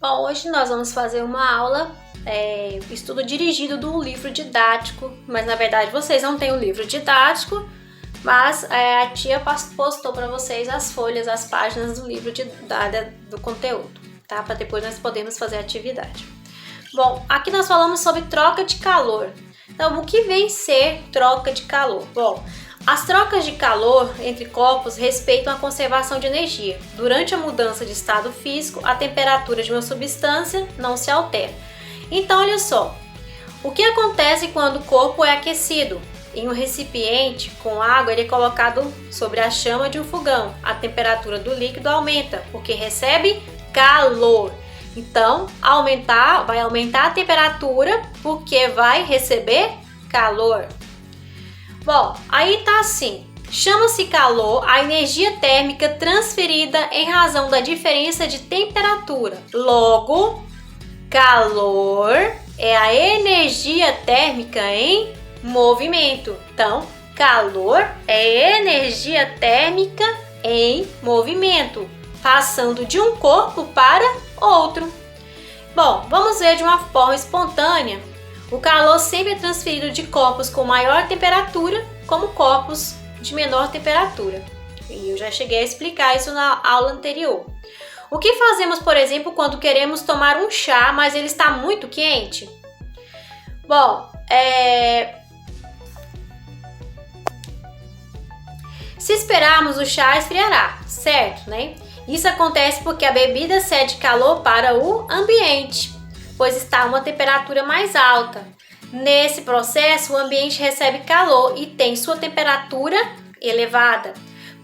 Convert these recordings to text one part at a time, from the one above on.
Bom, hoje nós vamos fazer uma aula, estudo dirigido do livro didático, mas na verdade vocês não têm o livro didático, mas a tia postou para vocês as folhas, as páginas do livro do conteúdo, tá? Para depois nós podermos fazer a atividade. Bom, aqui nós falamos sobre troca de calor. Então, o que vem ser troca de calor? Bom, as trocas de calor entre corpos respeitam a conservação de energia. Durante a mudança de estado físico, a temperatura de uma substância não se altera. Então, olha só, o que acontece quando o corpo é aquecido? Em um recipiente com água, ele é colocado sobre a chama de um fogão. A temperatura do líquido aumenta, porque recebe calor. Então, vai aumentar a temperatura, porque vai receber calor. Bom, aí tá assim, chama-se calor a energia térmica transferida em razão da diferença de temperatura. Logo, calor é a energia térmica em movimento. Então, calor é energia térmica em movimento, passando de um corpo para outro. Bom, vamos ver de uma forma espontânea. O calor sempre é transferido de corpos com maior temperatura como corpos de menor temperatura. E eu já cheguei a explicar isso na aula anterior. O que fazemos, por exemplo, quando queremos tomar um chá, mas ele está muito quente? Bom, se esperarmos, o chá esfriará, certo, né? Isso acontece porque a bebida cede calor para o ambiente, pois está a uma temperatura mais alta. Nesse processo, o ambiente recebe calor e tem sua temperatura elevada.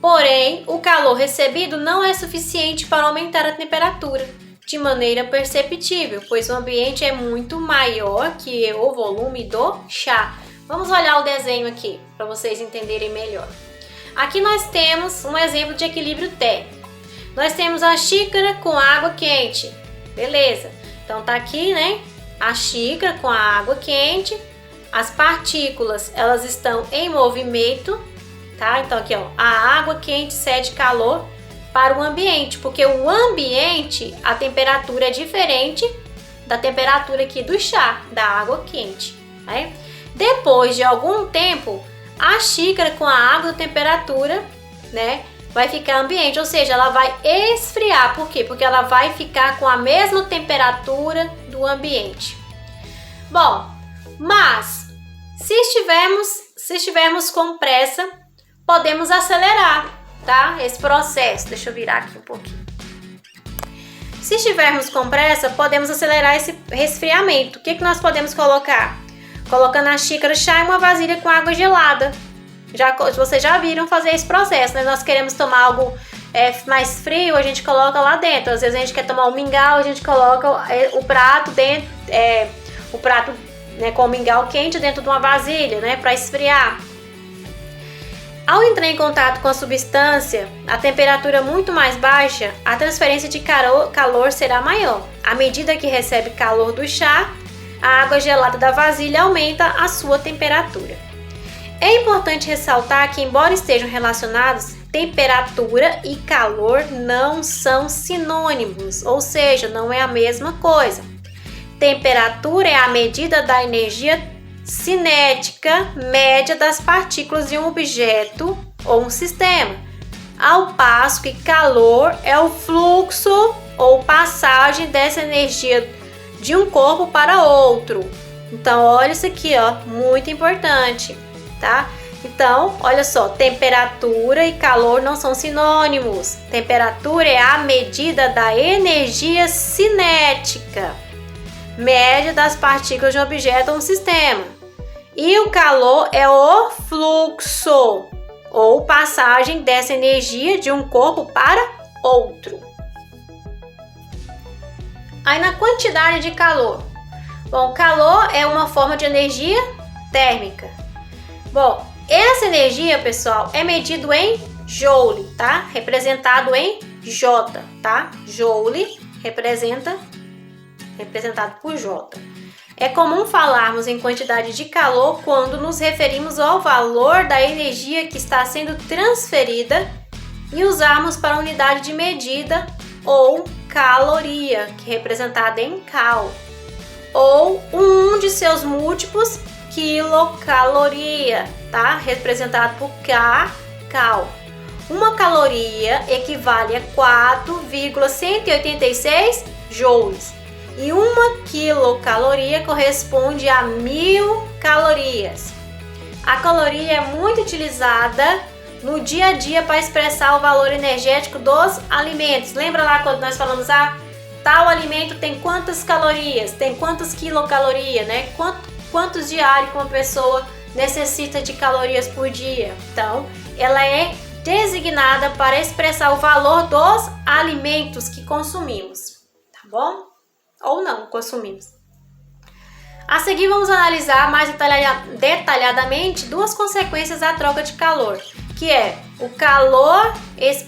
Porém, o calor recebido não é suficiente para aumentar a temperatura de maneira perceptível, pois o ambiente é muito maior que o volume do chá. Vamos olhar o desenho aqui para vocês entenderem melhor. Aqui nós temos um exemplo de equilíbrio térmico. Nós temos a xícara com água quente, beleza? Então tá aqui, né? A xícara com a água quente, as partículas, elas estão em movimento, tá? Então aqui, ó, a água quente cede calor para o ambiente, porque o ambiente, a temperatura é diferente da temperatura aqui do chá, da água quente, né? Depois de algum tempo, a xícara com a água, a temperatura, né, vai ficar ambiente, ou seja, ela vai esfriar. Por quê? Porque ela vai ficar com a mesma temperatura do ambiente. Bom, mas se estivermos com pressa, podemos acelerar, tá? Esse processo. Deixa eu virar aqui um pouquinho. Se estivermos com pressa, podemos acelerar esse resfriamento. O que nós podemos colocar? Colocando a xícara de chá em uma vasilha com água gelada. Vocês já viram fazer esse processo, né? Nós queremos tomar algo mais frio, a gente coloca lá dentro. Às vezes a gente quer tomar um mingau, a gente coloca o prato dentro, né, com o mingau quente dentro de uma vasilha, né, para esfriar. Ao entrar em contato com a substância, a temperatura muito mais baixa, a transferência de calor será maior. À medida que recebe calor do chá, a água gelada da vasilha aumenta a sua temperatura. É importante ressaltar que, embora estejam relacionados, temperatura e calor não são sinônimos, ou seja, não é a mesma coisa. Temperatura é a medida da energia cinética média das partículas de um objeto ou um sistema, ao passo que calor é o fluxo ou passagem dessa energia de um corpo para outro. Então, olha isso aqui, ó, muito importante. Tá? Então, olha só, temperatura e calor não são sinônimos. Temperatura é a medida da energia cinética média das partículas de um objeto ou um sistema. E o calor é o fluxo ou passagem dessa energia de um corpo para outro. Aí na quantidade de calor. Bom, calor é uma forma de energia térmica. Bom, essa energia, pessoal, é medido em joule, tá? Representado em J, tá? Joule representado por J. É comum falarmos em quantidade de calor quando nos referimos ao valor da energia que está sendo transferida e usarmos para unidade de medida ou caloria, que é representada em cal, ou um de seus múltiplos, quilocaloria, tá? Representado por cal. Uma caloria equivale a 4,186 joules e uma quilocaloria corresponde a 1000 calorias. A caloria é muito utilizada no dia a dia para expressar o valor energético dos alimentos. Lembra lá quando nós falamos, tal alimento tem quantas calorias, tem quantas quilocalorias, né? Quantos diários que uma pessoa necessita de calorias por dia. Então, ela é designada para expressar o valor dos alimentos que consumimos, tá bom? Ou não consumimos. A seguir, vamos analisar mais detalhadamente duas consequências da troca de calor, que é o calor